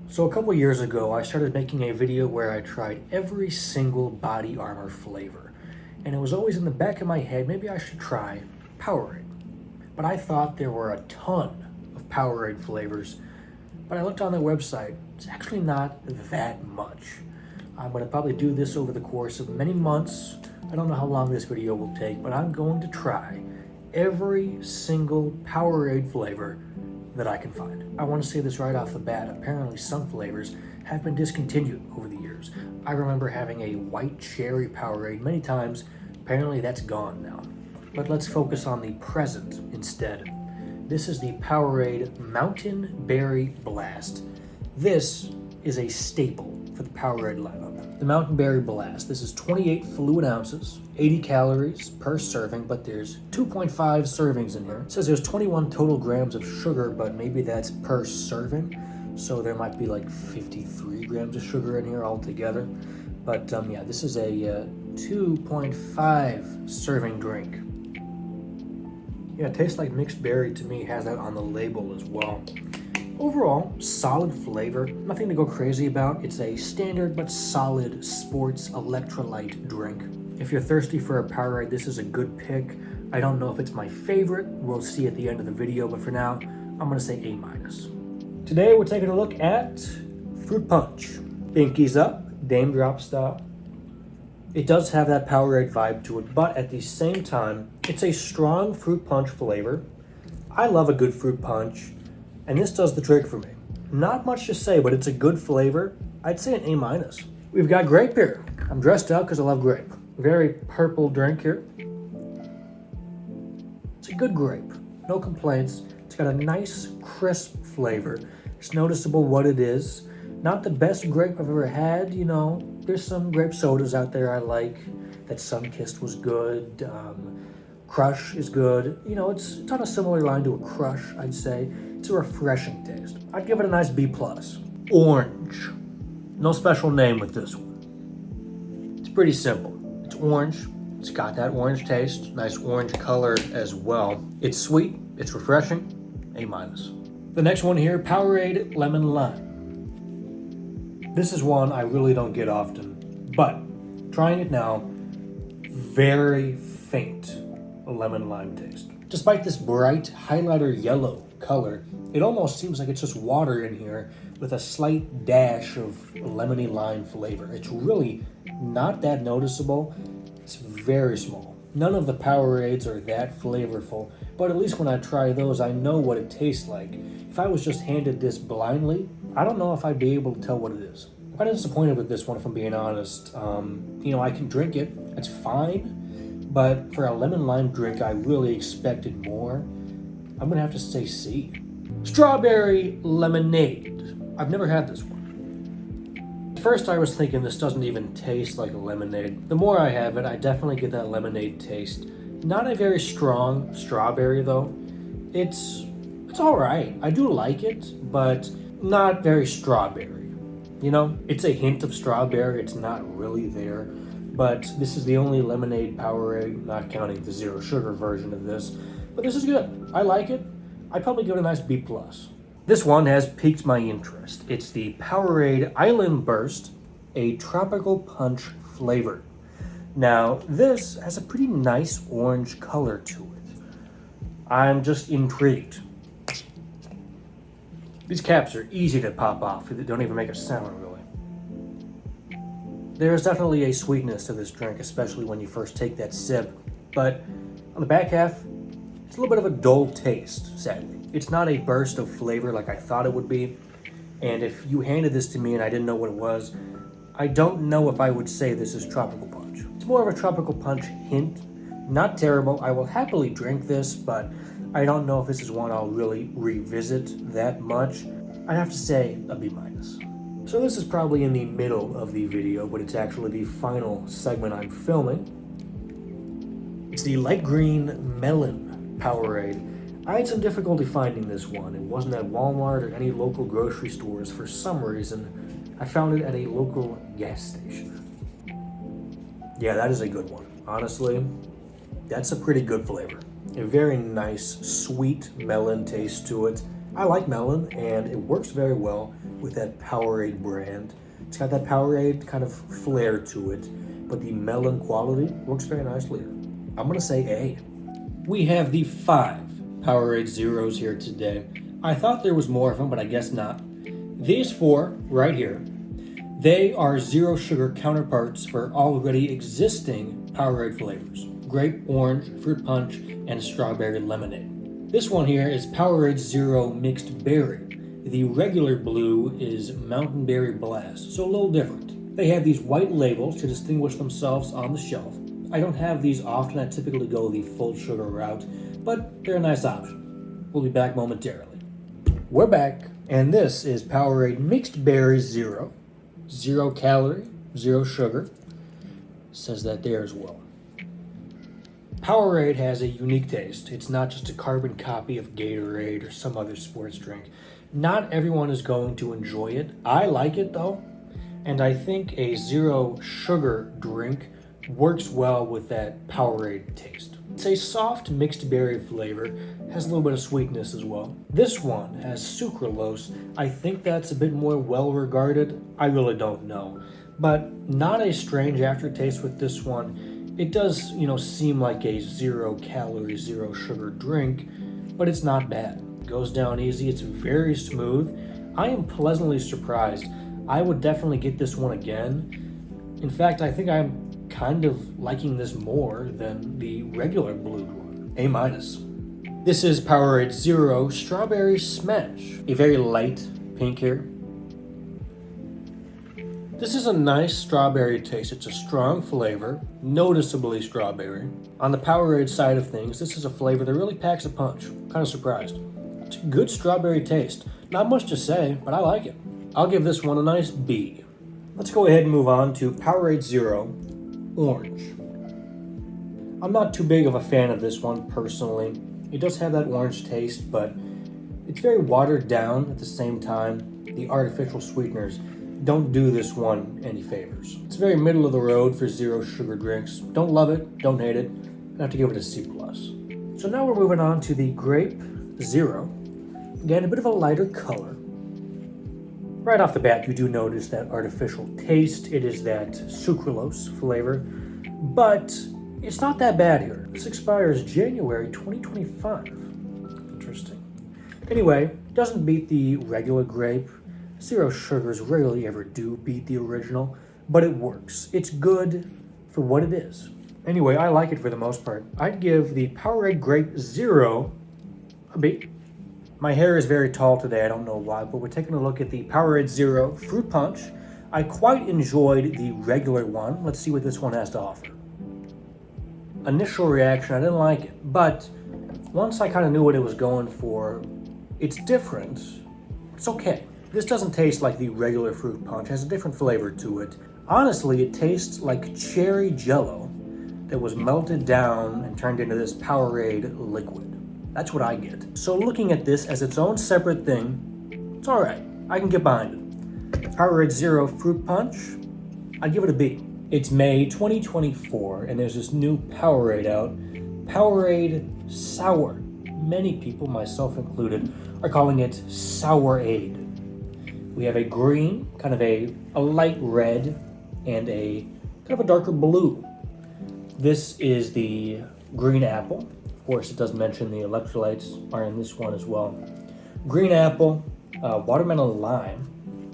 So a couple years ago, I started making a video where I tried every single body armor flavor. And it was always in the back of my head, maybe I should try Powerade. But I thought there were a ton of Powerade flavors. But I looked on their website, it's actually not that much. I'm going to probably do this over the course of many months. I don't know how long this video will take, but I'm going to try every single Powerade flavor that I can find. I want to say this right off the bat. Apparently some flavors have been discontinued over the years. I remember having a white cherry Powerade many times. Apparently that's gone now. But let's focus on the present instead. This is the Powerade Mountain Berry Blast. This is a staple for the Powerade lineup. The Mountain Berry Blast. This is 28 fluid ounces, 80 calories per serving, but there's 2.5 servings in here. It says there's 21 total grams of sugar, but maybe that's per serving. So there might be like 53 grams of sugar in here altogether. But yeah, this is a 2.5 serving drink. Yeah, it tastes like mixed berry to me. It has that on the label as well. Overall, solid flavor, nothing to go crazy about. It's a standard but solid sports electrolyte drink. If you're thirsty for a Powerade, this is a good pick. I don't know if it's my favorite. We'll see at the end of the video, but for now, I'm gonna say A-. Today, we're taking a look at Fruit Punch. Pinkies up, Dame Drop style. It does have that Powerade vibe to it, but at the same time, it's a strong fruit punch flavor. I love a good fruit punch. And this does the trick for me. Not much to say, but it's a good flavor. I'd say an A-. We've got grape here. I'm dressed up because I love grape. Very purple drink here. It's a good grape. No complaints. It's got a nice, crisp flavor. It's noticeable what it is. Not the best grape I've ever had, you know. There's some grape sodas out there I like. That Sunkissed was good. Crush is good. You know, it's on a similar line to a Crush, I'd say. It's a refreshing taste. I'd give it a nice B+. Orange. No special name with this one. It's pretty simple. It's orange. It's got that orange taste. Nice orange color as well. It's sweet. It's refreshing. A-. The next one here, Powerade Lemon Lime. This is one I really don't get often, but trying it now, very faint lemon lime taste. Despite this bright highlighter yellow color, it almost seems like it's just water in here with a slight dash of lemony lime flavor. It's really not that noticeable. It's very small. None of the Powerades are that flavorful, but at least when I try those, I know what it tastes like. If I was just handed this blindly, I don't know if I'd be able to tell what it is. I'm kind of disappointed with this one, if I'm being honest. You know, I can drink it. It's fine. But for a lemon lime drink, I really expected more. I'm gonna have to say C. Strawberry lemonade. I've never had this one. At first I was thinking this doesn't even taste like a lemonade. The more I have it, I definitely get that lemonade taste. Not a very strong strawberry though. It's all right. I do like it, but not very strawberry. You know, it's a hint of strawberry. It's not really there. But this is the only lemonade Powerade, not counting the zero sugar version of this. But this is good. I like it. I'd probably give it a nice B+. This one has piqued my interest. It's the Powerade Island Burst, a tropical punch flavor. Now, this has a pretty nice orange color to it. I'm just intrigued. These caps are easy to pop off. They don't even make a sound, really. There's definitely a sweetness to this drink, especially when you first take that sip. But on the back half, it's a little bit of a dull taste, sadly. It's not a burst of flavor like I thought it would be. And if you handed this to me and I didn't know what it was, I don't know if I would say this is tropical punch. It's more of a tropical punch hint. Not terrible. I will happily drink this, but I don't know if this is one I'll really revisit that much. I'd have to say a B-. So this is probably in the middle of the video, but it's actually the final segment I'm filming. It's the light green melon Powerade. I had some difficulty finding this one. It wasn't at Walmart or any local grocery stores for some reason. I found it at a local gas station. Yeah, that is a good one. Honestly, that's a pretty good flavor. A very nice, sweet melon taste to it. I like melon, and it works very well with that Powerade brand. It's got that Powerade kind of flair to it, but the melon quality works very nicely. I'm gonna say A. We have the 5 Powerade Zeros here today. I thought there was more of them, but I guess not. These 4 right here, they are zero sugar counterparts for already existing Powerade flavors: grape, orange, fruit punch, and strawberry lemonade. This one here is Powerade Zero Mixed Berry. The regular blue is Mountain Berry Blast, so a little different. They have these white labels to distinguish themselves on the shelf. I don't have these often, I typically go the full sugar route, but they're a nice option. We'll be back momentarily. We're back, and this is Powerade Mixed Berry Zero. 0 calorie, 0 sugar. Says that there as well. Powerade has a unique taste. It's not just a carbon copy of Gatorade or some other sports drink. Not everyone is going to enjoy it. I like it though, and I think a 0 sugar drink works well with that Powerade taste. It's a soft mixed berry flavor, has a little bit of sweetness as well. This one has sucralose. I think that's a bit more well regarded. I really don't know, but not a strange aftertaste with this one. It does, seem like a 0 calorie, 0 sugar drink, but it's not bad. It goes down easy. It's very smooth. I am pleasantly surprised. I would definitely get this one again. In fact, I think I'm kind of liking this more than the regular blue one. A-. This is Powerade Zero Strawberry Smash. A very light pink here. This is a nice strawberry taste. It's a strong flavor, noticeably strawberry. On the Powerade side of things, this is a flavor that really packs a punch. Kind of surprised. It's a good strawberry taste. Not much to say, but I like it. I'll give this one a nice B. Let's go ahead and move on to Powerade Zero Orange. I'm not too big of a fan of this one personally. It does have that orange taste, but it's very watered down at the same time. The artificial sweeteners don't do this one any favors. It's very middle of the road for 0 sugar drinks. Don't love it, don't hate it. I have to give it a C+. So now we're moving on to the Grape Zero. Again, a bit of a lighter color. Right off the bat, you do notice that artificial taste. It is that sucralose flavor, but it's not that bad here. This expires January 2025. Interesting. Anyway, doesn't beat the regular grape. 0 sugars rarely ever do beat the original, but it works. It's good for what it is. Anyway, I like it for the most part. I'd give the Powerade Grape Zero a B. My hair is very tall today, I don't know why, but we're taking a look at the Powerade Zero Fruit Punch. I quite enjoyed the regular one. Let's see what this one has to offer. Initial reaction, I didn't like it, but once I kind of knew what it was going for, it's different. It's okay. This doesn't taste like the regular fruit punch. It has a different flavor to it. Honestly, it tastes like cherry jello that was melted down and turned into this Powerade liquid. That's what I get. So looking at this as its own separate thing, it's all right. I can get behind it. Powerade Zero Fruit Punch, I'd give it a B. It's May 2024, and there's this new Powerade out. Powerade Sour. Many people, myself included, are calling it Sourade. We have a green, kind of a light red, and a kind of a darker blue. This is the green apple. Of course, it does mention the electrolytes are in this one as well. Green apple, watermelon lime.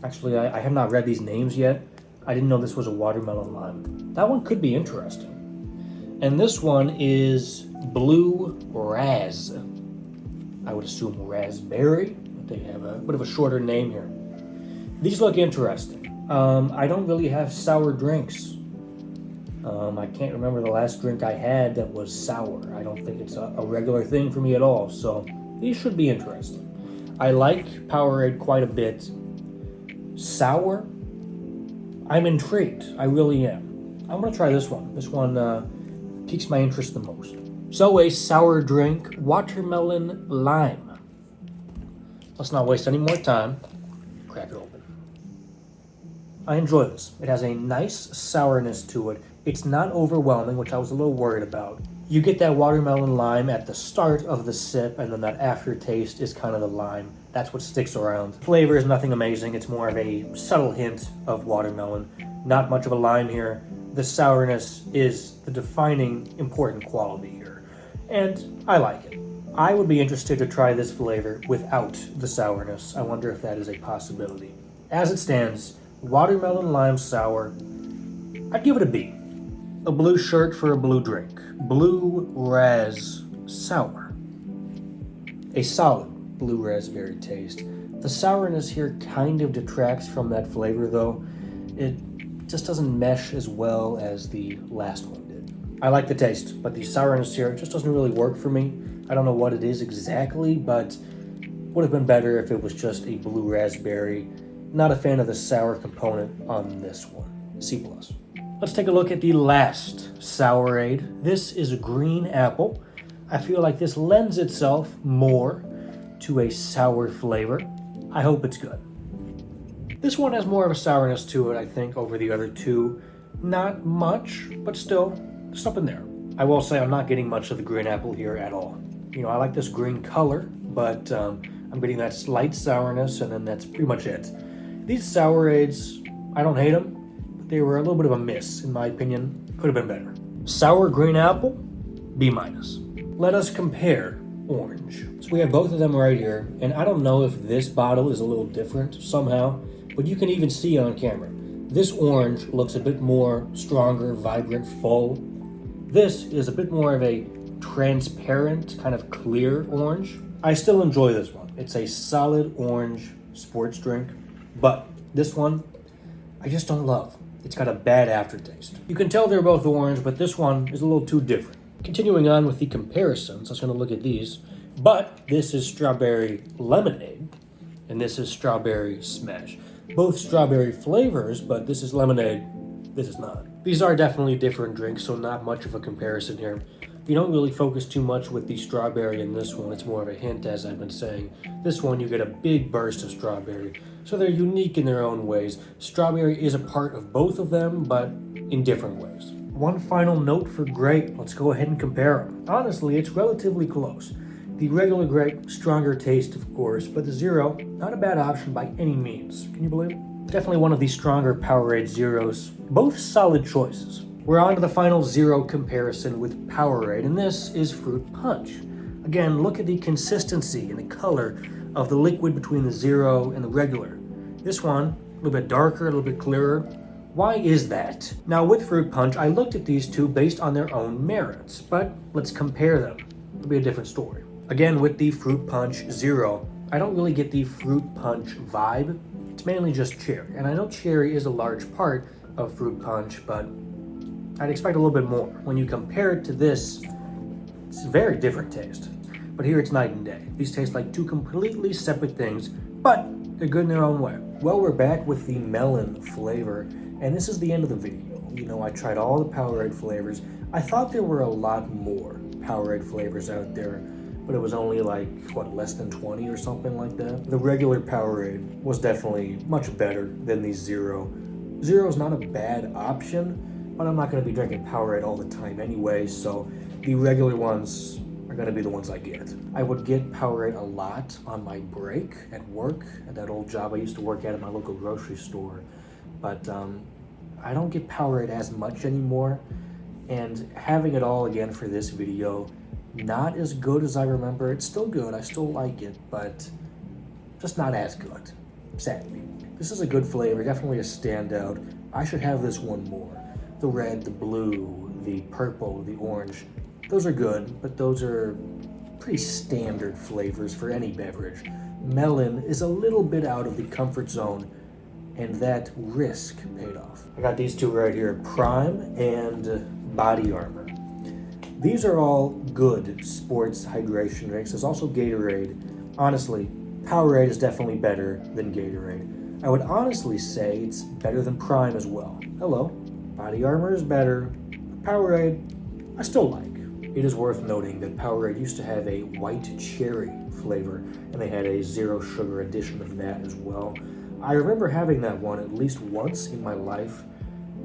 Actually, I have not read these names yet. I didn't know this was a watermelon lime. That one could be interesting. And this one is blue raz. I would assume raspberry, but they have a bit of a shorter name here. These look interesting. I don't really have sour drinks. I can't remember the last drink I had that was sour. I don't think it's a regular thing for me at all, so these should be interesting. I like Powerade quite a bit. Sour, I'm intrigued. I really am. I'm gonna try this one. This one piques my interest the most. So a sour drink, watermelon lime. Let's not waste any more time. Crack it open. I enjoy this. It has a nice sourness to it. It's not overwhelming, which I was a little worried about. You get that watermelon lime at the start of the sip, and then that aftertaste is kind of the lime That's what sticks around. Flavor is nothing amazing. It's more of a subtle hint of watermelon. Not much of a lime here. The sourness is the defining important quality here. And I like it. I would be interested to try this flavor without the sourness. I wonder if that is a possibility. As it stands, watermelon lime sour, I'd give it a B. A blue shirt for a blue drink. Blue raz sour. A solid blue raspberry taste. The sourness here kind of detracts from that flavor though. It just doesn't mesh as well as the last one did. I like the taste, but the sourness here just doesn't really work for me. I don't know what it is exactly, but would have been better if it was just a blue raspberry. Not a fan of the sour component on this one. C+. Let's take a look at the last Sourade. This is a green apple. I feel like this lends itself more to a sour flavor. I hope it's good. This one has more of a sourness to it, I think, over the other two. Not much, but still, something there. I will say I'm not getting much of the green apple here at all. You know, I like this green color, but I'm getting that slight sourness, and then that's pretty much it. These Sourades, I don't hate them, but they were a little bit of a miss, in my opinion. Could have been better. Sour green apple, B-. Let us compare orange. So we have both of them right here, and I don't know if this bottle is a little different somehow, but you can even see on camera. This orange looks a bit more stronger, vibrant, full. This is a bit more of a transparent, kind of clear orange. I still enjoy this one. It's a solid orange sports drink, but this one, I just don't love. It's got a bad aftertaste. You can tell they're both orange, but this one is a little too different. Continuing on with the comparisons, I was going to look at these, but this is strawberry lemonade, and this is strawberry smash. Both strawberry flavors, but this is lemonade, this is not. These are definitely different drinks, so not much of a comparison here. You don't really focus too much with the strawberry in this one. It's more of a hint, as I've been saying. This one, you get a big burst of strawberry. So they're unique in their own ways. Strawberry is a part of both of them, but in different ways. One final note for grape. Let's go ahead and compare them. Honestly, it's relatively close. The regular grape, stronger taste, of course, but the Zero, not a bad option by any means. Can you believe it? Definitely one of the stronger Powerade Zeros. Both solid choices. We're on to the final Zero comparison with Powerade, and this is fruit punch. Again, look at the consistency and the color of the liquid between the Zero and the regular. This one, a little bit darker, a little bit clearer. Why is that? Now with fruit punch, I looked at these two based on their own merits, but let's compare them. It'll be a different story. Again, with the fruit punch Zero, I don't really get the fruit punch vibe. It's mainly just cherry, and I know cherry is a large part of fruit punch, but I'd expect a little bit more. When you compare it to this, it's a very different taste. But here it's night and day. These taste like two completely separate things, but they're good in their own way. Well, we're back with the melon flavor, and this is the end of the video. You know, I tried all the Powerade flavors. I thought there were a lot more Powerade flavors out there, but it was only like, what, less than 20 or something like that? The regular Powerade was definitely much better than the Zero. Zero's not a bad option, but I'm not going to be drinking Powerade all the time anyway, so the regular ones are going to be the ones I get. I would get Powerade a lot on my break at work, at that old job I used to work at my local grocery store, but I don't get Powerade as much anymore, and having it all again for this video, not as good as I remember. It's still good, I still like it, but just not as good, sadly. This is a good flavor, definitely a standout. I should have this one more. The red, the blue, the purple, the orange, those are good, but those are pretty standard flavors for any beverage. Melon is a little bit out of the comfort zone, and that risk paid off. I got these two right here, Prime and Body Armor. These are all good sports hydration drinks. There's also Gatorade. Honestly, Powerade is definitely better than Gatorade. I would honestly say it's better than Prime as well. Hello. Body Armor is better. Powerade, I still like. It is worth noting that Powerade used to have a white cherry flavor, and they had a zero sugar edition of that as well. I remember having that one at least once in my life.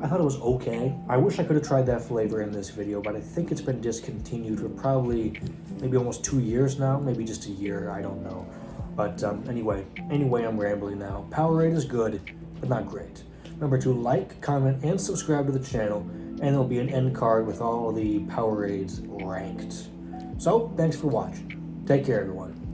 I thought it was okay. I wish I could have tried that flavor in this video, but I think it's been discontinued for probably maybe almost 2 years now, maybe just a year, I don't know. But anyway, I'm rambling now. Powerade is good, but not great. Remember to like, comment, and subscribe to the channel, and there'll be an end card with all the Powerades ranked. So, thanks for watching. Take care, everyone.